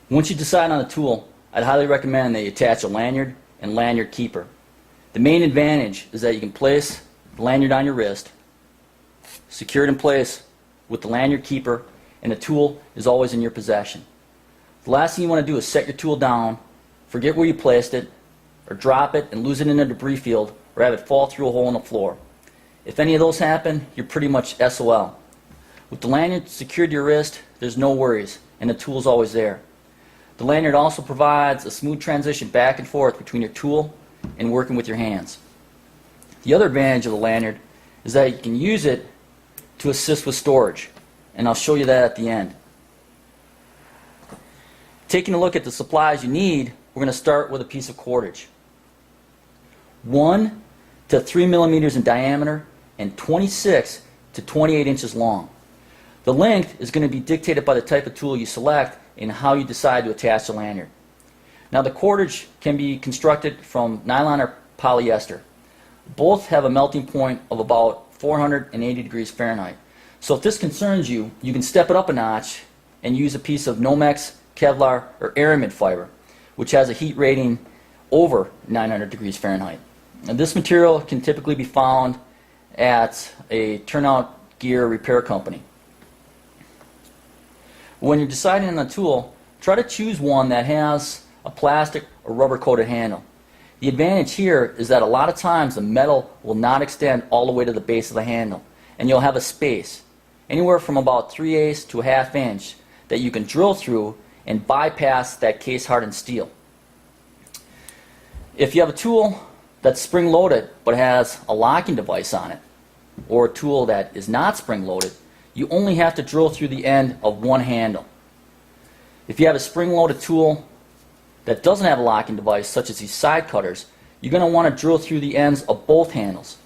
Once you decide on a tool, I'd highly recommend that you attach a lanyard and lanyard keeper. The main advantage is that you can place the lanyard on your wrist, secure it in place with the lanyard keeper, and the tool is always in your possession. The last thing you want to do is set your tool down, forget where you placed it, or drop it and lose it in a debris field, or have it fall through a hole in the floor. If any of those happen, you're pretty much SOL. With the lanyard secured to your wrist, there's no worries, and the tool is always there. The lanyard also provides a smooth transition back and forth between your tool and working with your hands. The other advantage of the lanyard is that you can use it to assist with storage, and I'll show you that at the end. Taking a look at the supplies you need, we're going to start with a piece of cordage. 1 to 3 millimeters in diameter and 26 to 28 inches long. The length is going to be dictated by the type of tool you select and how you decide to attach the lanyard. Now, the cordage can be constructed from nylon or polyester. Both have a melting point of about 480 degrees Fahrenheit. So if this concerns you, you can step it up a notch and use a piece of Nomex, Kevlar, or aramid fiber, which has a heat rating over 900 degrees Fahrenheit. And this material can typically be found at a turnout gear repair company. When you're deciding on a tool, try to choose one that has a plastic or rubber coated handle. The advantage here is that a lot of times the metal will not extend all the way to the base of the handle, and you'll have a space anywhere from about 3/8 to a ½ inch that you can drill through and bypass that case hardened steel. If you have a tool that's spring loaded but has a locking device on it, or a tool that is not spring loaded, you only have to drill through the end of one handle. If you have a spring loaded tool that doesn't have a locking device, such as these side cutters, you're going to want to drill through the ends of both handles.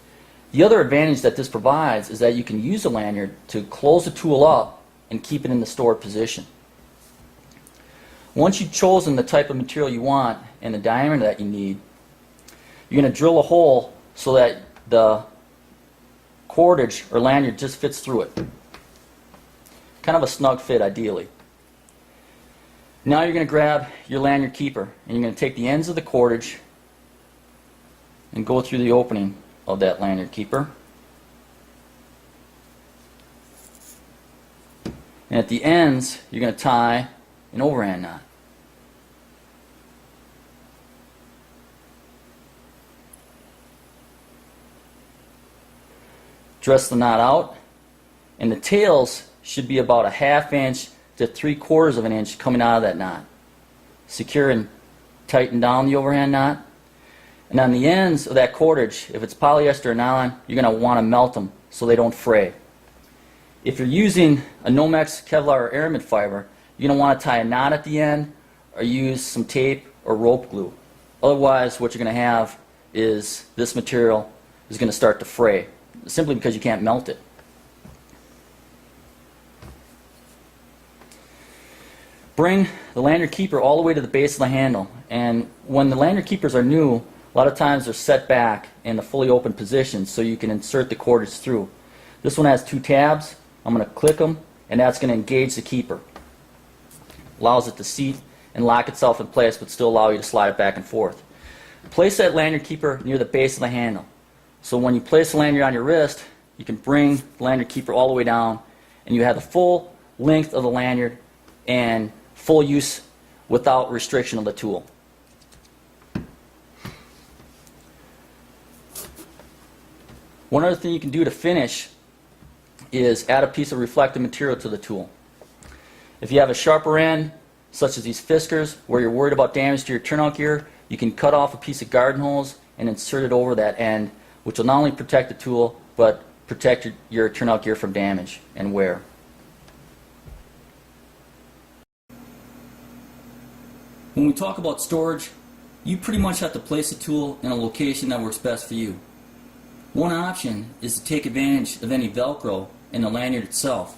The other advantage that this provides is that you can use a lanyard to close the tool up and keep it in the stored position. Once you've chosen the type of material you want and the diameter that you need, you're going to drill a hole so that the cordage or lanyard just fits through it. Kind of a snug fit, ideally. Now you're going to grab your lanyard keeper and you're going to take the ends of the cordage and go through the opening of that lanyard keeper. And at the ends, you're going to tie an overhand knot. Dress the knot out, and the tails should be about a ½ inch to 3/4 of an inch coming out of that knot. Secure and tighten down the overhand knot. And on the ends of that cordage, if it's polyester or nylon, you're going to want to melt them so they don't fray. If you're using a Nomex, Kevlar, or aramid fiber, you're going to want to tie a knot at the end or use some tape or rope glue. Otherwise, what you're going to have is this material is going to start to fray, simply because you can't melt it. Bring the lanyard keeper all the way to the base of the handle, and when the lanyard keepers are new, a lot of times they're set back in a fully open position so you can insert the cordage through. This one has 2 tabs. I'm going to click them, and that's going to engage the keeper. Allows it to seat and lock itself in place, but still allow you to slide it back and forth. Place that lanyard keeper near the base of the handle. So when you place the lanyard on your wrist, you can bring the lanyard keeper all the way down, and you have the full length of the lanyard and full use without restriction of the tool. One other thing you can do to finish is add a piece of reflective material to the tool. If you have a sharper end, such as these fiskars, where you're worried about damage to your turnout gear, you can cut off a piece of garden hose and insert it over that end, which will not only protect the tool, but protect your turnout gear from damage and wear. When we talk about storage, you pretty much have to place the tool in a location that works best for you. One option is to take advantage of any Velcro in the lanyard itself.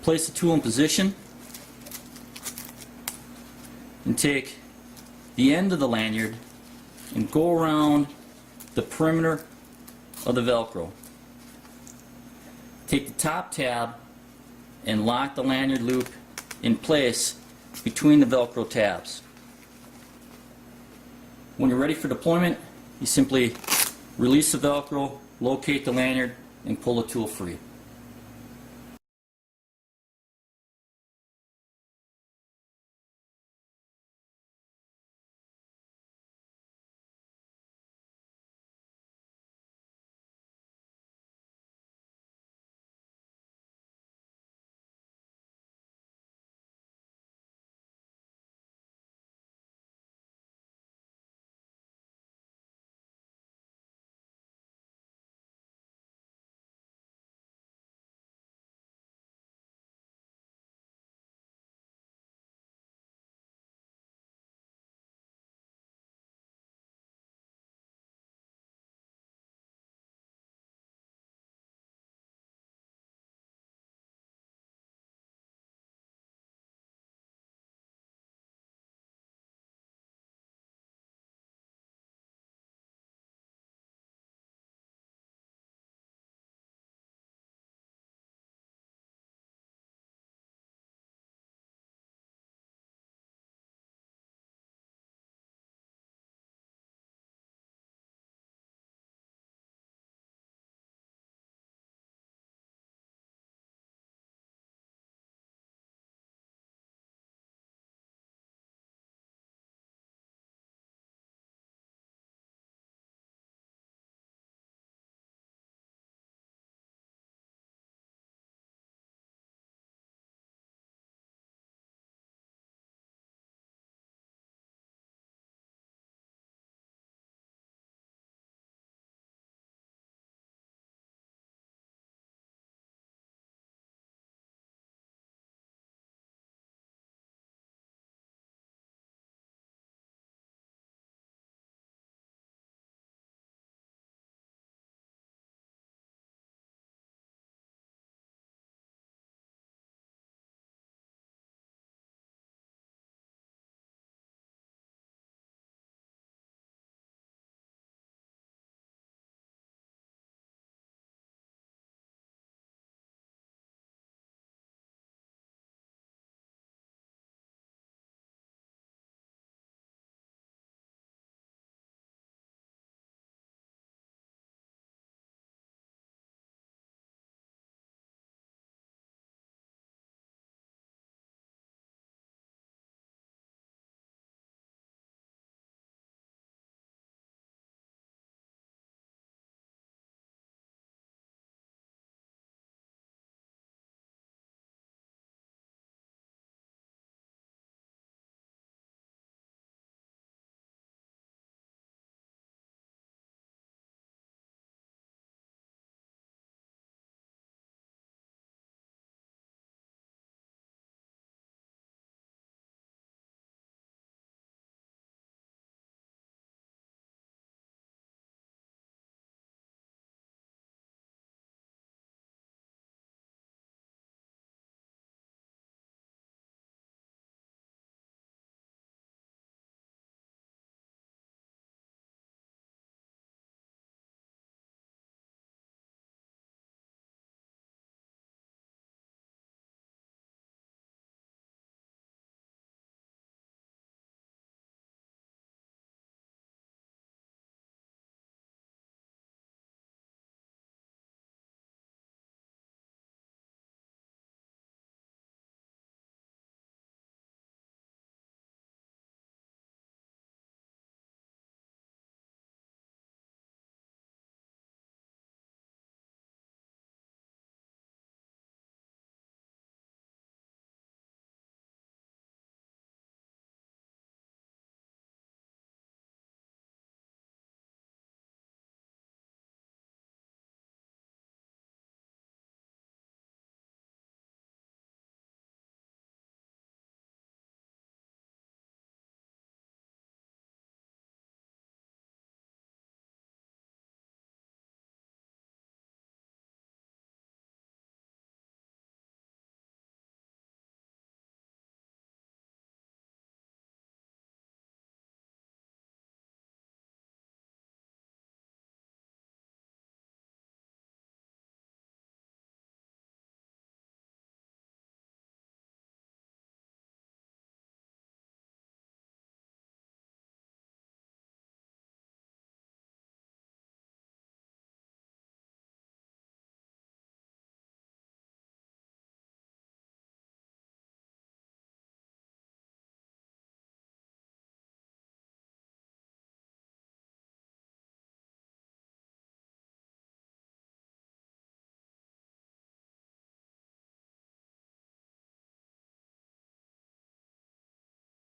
Place the tool in position and take the end of the lanyard and go around the perimeter of the Velcro. Take the top tab and lock the lanyard loop in place between the Velcro tabs. When you're ready for deployment, you simply release the Velcro, locate the lanyard, and pull the tool free.